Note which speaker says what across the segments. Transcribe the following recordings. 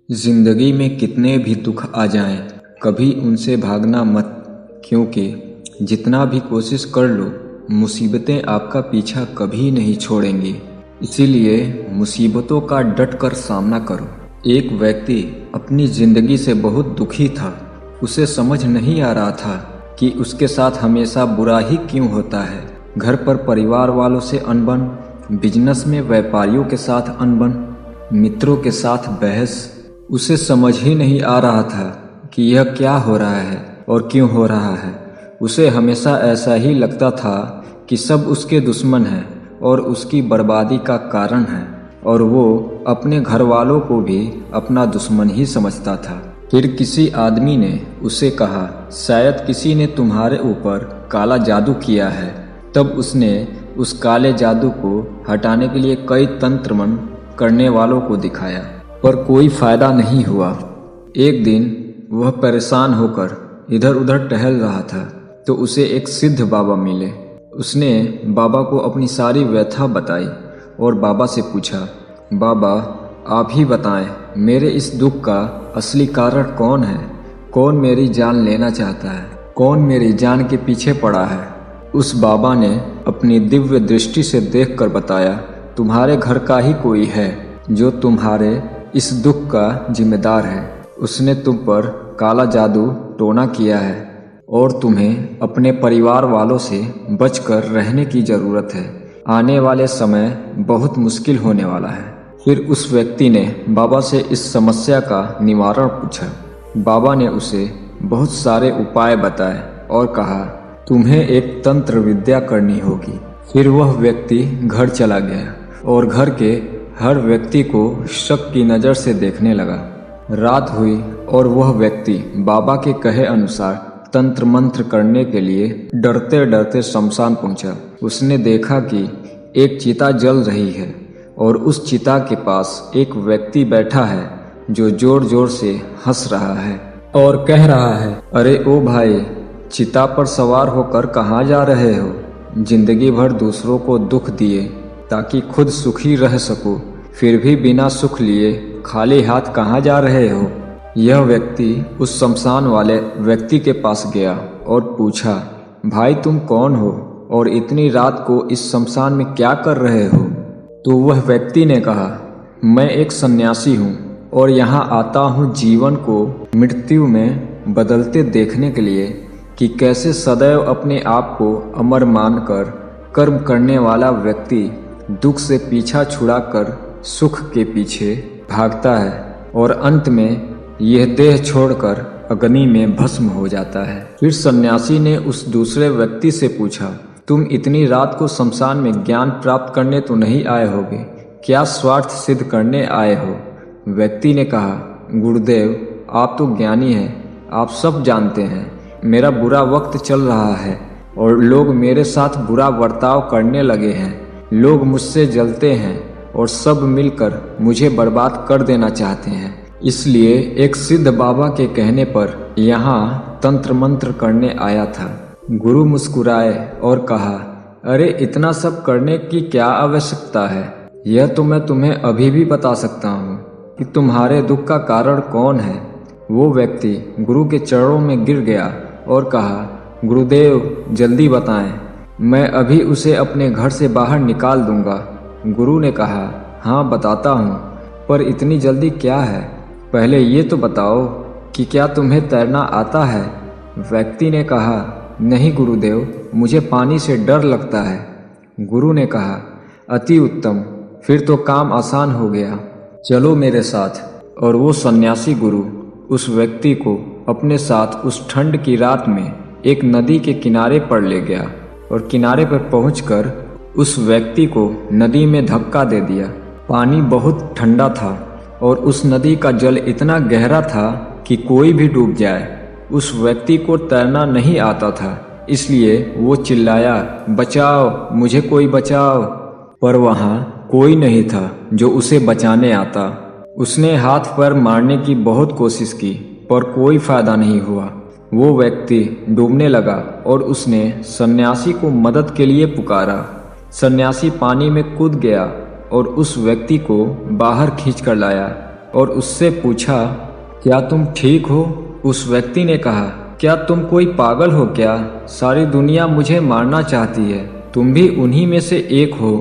Speaker 1: जिंदगी में कितने भी दुख आ जाएं, कभी उनसे भागना मत, क्योंकि जितना भी कोशिश कर लो, मुसीबतें आपका पीछा कभी नहीं छोड़ेंगी। इसीलिए मुसीबतों का डट कर सामना करो। एक व्यक्ति अपनी जिंदगी से बहुत दुखी था। उसे समझ नहीं आ रहा था कि उसके साथ हमेशा बुरा ही क्यों होता है। घर पर परिवार वालों से अनबन, बिजनेस में व्यापारियों के साथ अनबन, मित्रों के साथ बहस। उसे समझ ही नहीं आ रहा था कि यह क्या हो रहा है और क्यों हो रहा है। उसे हमेशा ऐसा ही लगता था कि सब उसके दुश्मन हैं और उसकी बर्बादी का कारण है, और वो अपने घर वालों को भी अपना दुश्मन ही समझता था। फिर किसी आदमी ने उसे कहा, शायद किसी ने तुम्हारे ऊपर काला जादू किया है। तब उसने उस काले जादू को हटाने के लिए कई तंत्र मंत्र करने वालों को दिखाया, पर कोई फायदा नहीं हुआ। एक दिन वह परेशान होकर इधर उधर टहल रहा था तो उसे एक सिद्ध बाबा मिले। उसने बाबा को अपनी सारी व्यथा बताई और बाबा से पूछा, बाबा आप ही बताएं, मेरे इस दुख का असली कारण कौन है? कौन मेरी जान लेना चाहता है? कौन मेरी जान के पीछे पड़ा है? उस बाबा ने अपनी दिव्य दृष्टि से देखकर बताया, तुम्हारे घर का ही कोई है जो तुम्हारे इस दुख का जिम्मेदार है। उसने तुम पर काला जादू टोना किया है और तुम्हें अपने परिवार वालों से बचकर रहने की ज़रूरत है। आने वाले समय बहुत मुश्किल होने वाला है। फिर उस व्यक्ति ने बाबा से इस समस्या का निवारण पूछा। बाबा ने उसे बहुत सारे उपाय बताए और कहा, तुम्हें एक तंत्र विद्या करनी होगी। फिर वह व्यक्ति घर चला गया और घर के हर व्यक्ति को शक की नज़र से देखने लगा। रात हुई और वह व्यक्ति बाबा के कहे अनुसार तंत्र मंत्र करने के लिए डरते डरते शमशान पहुंचा। उसने देखा कि एक चिता जल रही है और उस चिता के पास एक व्यक्ति बैठा है जो जोर जोर से हंस रहा है और कह रहा है, अरे ओ भाई, चिता पर सवार होकर कहाँ जा रहे हो? जिंदगी भर दूसरों को दुख दिए ताकि खुद सुखी रह सको, फिर भी बिना सुख लिए खाली हाथ कहाँ जा रहे हो? यह व्यक्ति उस शमशान वाले व्यक्ति के पास गया और पूछा, भाई तुम कौन हो और इतनी रात को इस शमशान में क्या कर रहे हो? तो वह व्यक्ति ने कहा, मैं एक सन्यासी हूँ और यहाँ आता हूँ जीवन को मृत्यु में बदलते देखने के लिए कि कैसे सदैव अपने आप को अमर मानकर कर्म करने वाला व्यक्ति दुख से पीछा छुड़ाकर सुख के पीछे भागता है और अंत में यह देह छोड़कर अग्नि में भस्म हो जाता है। फिर सन्यासी ने उस दूसरे व्यक्ति से पूछा, तुम इतनी रात को शमशान में ज्ञान प्राप्त करने तो नहीं आए होगे, क्या स्वार्थ सिद्ध करने आए हो? व्यक्ति ने कहा, गुरुदेव आप तो ज्ञानी हैं, आप सब जानते हैं। मेरा बुरा वक्त चल रहा है और लोग मेरे साथ बुरा बर्ताव करने लगे हैं। लोग मुझसे जलते हैं और सब मिलकर मुझे बर्बाद कर देना चाहते हैं। इसलिए एक सिद्ध बाबा के कहने पर यहाँ तंत्र मंत्र करने आया था। गुरु मुस्कुराए और कहा, अरे इतना सब करने की क्या आवश्यकता है? यह तो मैं तुम्हें अभी भी बता सकता हूँ कि तुम्हारे दुख का कारण कौन है। वो व्यक्ति गुरु के चरणों में गिर गया और कहा, गुरुदेव जल्दी बताएं, मैं अभी उसे अपने घर से बाहर निकाल दूंगा। गुरु ने कहा, हाँ बताता हूँ, पर इतनी जल्दी क्या है? पहले ये तो बताओ कि क्या तुम्हें तैरना आता है? व्यक्ति ने कहा, नहीं गुरुदेव, मुझे पानी से डर लगता है। गुरु ने कहा, अति उत्तम, फिर तो काम आसान हो गया, चलो मेरे साथ। और वो सन्यासी गुरु उस व्यक्ति को अपने साथ उस ठंड की रात में एक नदी के किनारे पर ले गया और किनारे पर पहुंचकर उस व्यक्ति को नदी में धक्का दे दिया। पानी बहुत ठंडा था और उस नदी का जल इतना गहरा था कि कोई भी डूब जाए। उस व्यक्ति को तैरना नहीं आता था, इसलिए वो चिल्लाया, बचाओ, मुझे कोई बचाओ। पर वहाँ कोई नहीं था जो उसे बचाने आता। उसने हाथ पैर मारने की बहुत कोशिश की, पर कोई फायदा नहीं हुआ। वो व्यक्ति डूबने लगा और उसने सन्यासी को मदद के लिए पुकारा। सन्यासी पानी में कूद गया और उस व्यक्ति को बाहर खींच कर लाया और उससे पूछा, क्या तुम ठीक हो? उस व्यक्ति ने कहा, क्या तुम कोई पागल हो क्या? सारी दुनिया मुझे मारना चाहती है, तुम भी उन्हीं में से एक हो।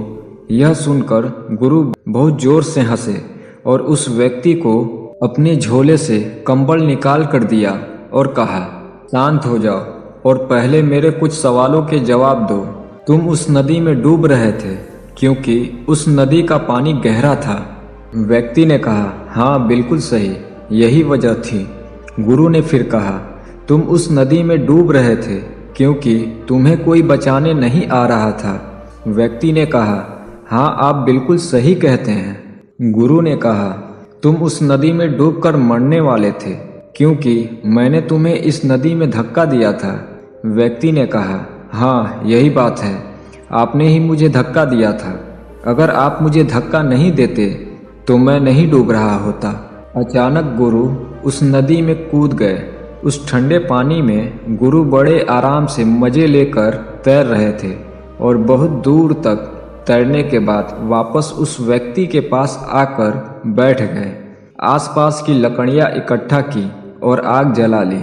Speaker 1: यह सुनकर गुरु बहुत जोर से हंसे और उस व्यक्ति को अपने झोले से कंबल निकाल कर दिया और कहा, शांत हो जाओ और पहले मेरे कुछ सवालों के जवाब दो। तुम उस नदी में डूब रहे थे क्योंकि उस नदी का पानी गहरा था। व्यक्ति ने कहा, हाँ बिल्कुल सही, यही वजह थी। गुरु ने फिर कहा, तुम उस नदी में डूब रहे थे क्योंकि तुम्हें कोई बचाने नहीं आ रहा था। व्यक्ति ने कहा, हाँ आप बिल्कुल सही कहते हैं। गुरु ने कहा, तुम उस नदी में डूबकर मरने वाले थे क्योंकि मैंने तुम्हें इस नदी में धक्का दिया था। व्यक्ति ने कहा, हाँ यही बात है, आपने ही मुझे धक्का दिया था। अगर आप मुझे धक्का नहीं देते तो मैं नहीं डूब रहा होता। अचानक गुरु उस नदी में कूद गए। उस ठंडे पानी में गुरु बड़े आराम से मजे लेकर तैर रहे थे और बहुत दूर तक तैरने के बाद वापस उस व्यक्ति के पास आकर बैठ गए। आसपास की लकड़ियां इकट्ठा की और आग जला ली।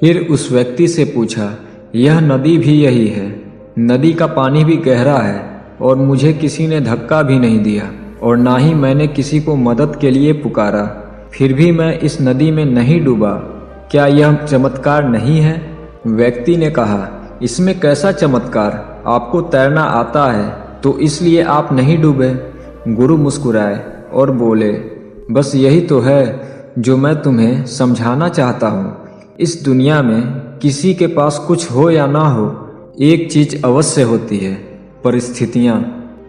Speaker 1: फिर उस व्यक्ति से पूछा, यह नदी भी यही है? नदी का पानी भी गहरा है और मुझे किसी ने धक्का भी नहीं दिया और ना ही मैंने किसी को मदद के लिए पुकारा, फिर भी मैं इस नदी में नहीं डूबा। क्या यह चमत्कार नहीं है? व्यक्ति ने कहा, इसमें कैसा चमत्कार? आपको तैरना आता है तो इसलिए आप नहीं डूबे। गुरु मुस्कुराए और बोले, बस यही तो है जो मैं तुम्हें समझाना चाहता हूँ। इस दुनिया में किसी के पास कुछ हो या ना हो, एक चीज अवश्य होती है, परिस्थितियाँ।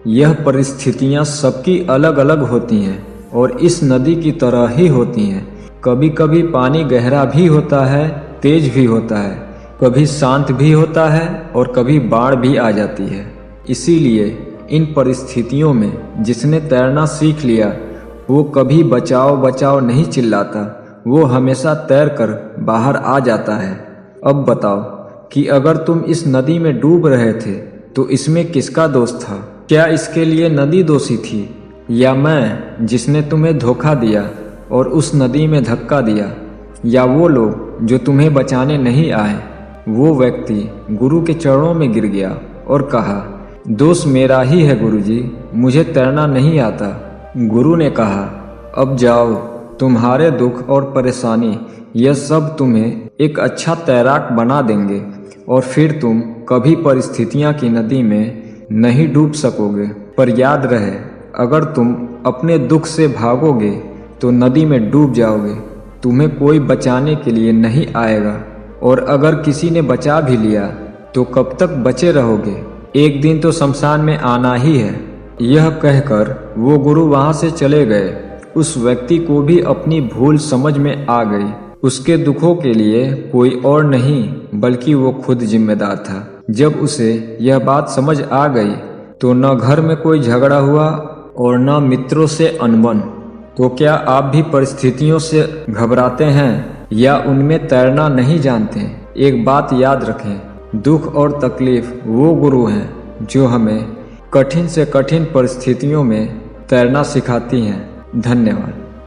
Speaker 1: यह परिस्थितियाँ सबकी अलग अलग होती हैं और इस नदी की तरह ही होती हैं। कभी कभी पानी गहरा भी होता है, तेज भी होता है, कभी शांत भी होता है और कभी बाढ़ भी आ जाती है। इसीलिए इन परिस्थितियों में जिसने तैरना सीख लिया वो कभी बचाओ बचाओ नहीं चिल्लाता, वो हमेशा तैर कर बाहर आ जाता है। अब बताओ कि अगर तुम इस नदी में डूब रहे थे तो इसमें किसका दोष था? क्या इसके लिए नदी दोषी थी या मैं जिसने तुम्हें धोखा दिया और उस नदी में धक्का दिया, या वो लोग जो तुम्हें बचाने नहीं आए? वो व्यक्ति गुरु के चरणों में गिर गया और कहा, दोष मेरा ही है गुरुजी, मुझे तैरना नहीं आता। गुरु ने कहा, अब जाओ, तुम्हारे दुख और परेशानी यह सब तुम्हें एक अच्छा तैराक बना देंगे और फिर तुम कभी परिस्थितियां की नदी में नहीं डूब सकोगे। पर याद रहे, अगर तुम अपने दुख से भागोगे तो नदी में डूब जाओगे, तुम्हें कोई बचाने के लिए नहीं आएगा। और अगर किसी ने बचा भी लिया तो कब तक बचे रहोगे? एक दिन तो शमशान में आना ही है। यह कहकर वो गुरु वहां से चले गए। उस व्यक्ति को भी अपनी भूल समझ में आ गई। उसके दुखों के लिए कोई और नहीं बल्कि वो खुद जिम्मेदार था। जब उसे यह बात समझ आ गई तो न घर में कोई झगड़ा हुआ और न मित्रों से अनबन। तो क्या आप भी परिस्थितियों से घबराते हैं या उनमें तैरना नहीं जानते? एक बात याद रखें, दुख और तकलीफ वो गुरु हैं जो हमें कठिन से कठिन परिस्थितियों में तैरना सिखाती हैं। धन्यवाद।